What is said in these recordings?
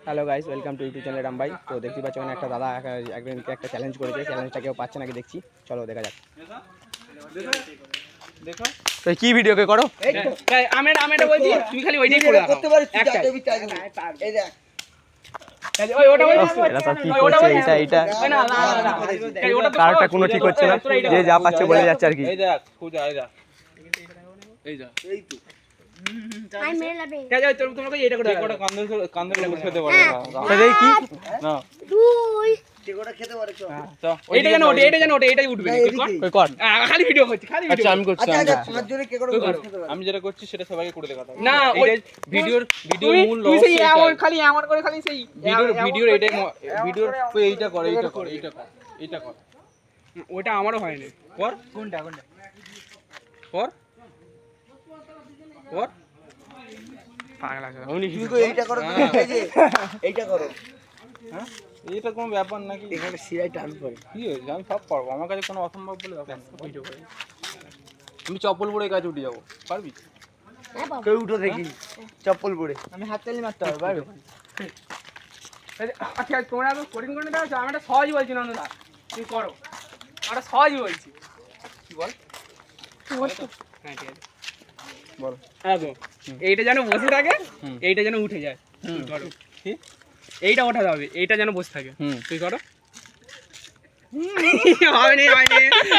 Hello guys, welcome to YouTube channel Rambhai. তো দেখতে পাচ্ছ এখানে একটা দাদা একজনকে একটা চ্যালেঞ্জ করেছে। চ্যালেঞ্জটা কেউ পাচ্ছে নাকি দেখছি, চলো দেখা যাক। দেখো তো কি ভিডিও কে করো? আমি এটা বলছি, তুমি খালি ওইটাই করে দাও। করতে পারিস একটা এই দেখ ওই ওটা বলছি, এরা সব কি করছে? এইটা না না না ওটা তো কারোরটা কোনো ঠিক হচ্ছে না, যে যা পাচ্ছে বলে যাচ্ছে আর কি। এই দেখ পূজা, এই দেখ এই যা এই তো I made a bit. যা যা তোমাকে এটা করে দাও। কান্দে লাগবে খেতে পারবে তো দেখি কি না। Duy. কেকোটা খেতে পারে তো তো এইটা জানো ওটা এটাই উঠবে না, কি এদিকে। কর? কই কর। খালি ভিডিও করছি, খালি ভিডিও। আচ্ছা আমি করছি আচ্ছা আমি আচ্ছা করছি। পাঁচজনে কেকোটা ওই করো। খেতে পারে আমি যেটা করছি সেটা সবাইকে করে দেখাতে হবে। না ওই ভিডিওর তুমি মূল তুমি সেই রহস্য এমন এটাই। খালি এমন করে খালি সেই ভিডিওর এটাই ভিডিওর তুই এইটা কর এইটা কর ওটা আমারও হয়নি। কর কোনটা কর কর পাগল আছে তুমি তো এইটা করো তুমি এই যে এইটা করো হ্যাঁ এইটা কোনো ব্যাপার নাকি? এখানে সিরাই টান করে কি হয়েছে? আমি সব পারবো, আমার কাছে কোনো অসম্ভব বলে ব্যাপার না। আমি চপ্পল পরে কাছে উঠে যাবো, পারবি? কেউ উঠো দেখি চপ্পল পরে আমি হাত চালিয়ে মারতে হবে পারবে। আচ্ছা তোমরা তো কঠিন করে দাও, আমি একটা সহজ বলছি না দাদা, তুমি করো। একটা সহজ বলছি, কি বল হ্যাঁ ঠিক আছে বল। আগো এইটা যেন বসে থাকে, হুম। এইটা যেন উঠে যায়। হুম। করো কি? এইটা ওঠাতে হবে, এইটা যেন বসে থাকে। হুম। তুই করো। হয়নি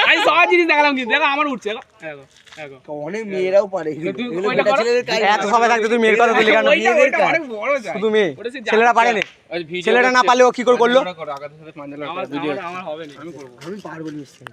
আমি সহজ জিনিস দেখালাম, কি দেখো আমার উঠছে। দেখো দেখো অনেক মেয়েরাও পারে তুই এগুলো ওইটা বেটা করো। ছেলেদের কাজ এত সবাই থাকতে তুই মেয়ের কথা বললি কেন? ওইটা অনেক বড় যায়। শুধু মেয়ে, ওটা সে ছেলেরা পারে না। আজ ভিডিও ছেলেরা না পারলে ও কি করে করলো? করো আগাতে সাথে পাঞ্জা আমার ভিডিও আমার হবে না, আমি করবো। আমি পারবো নিশ্চয়ই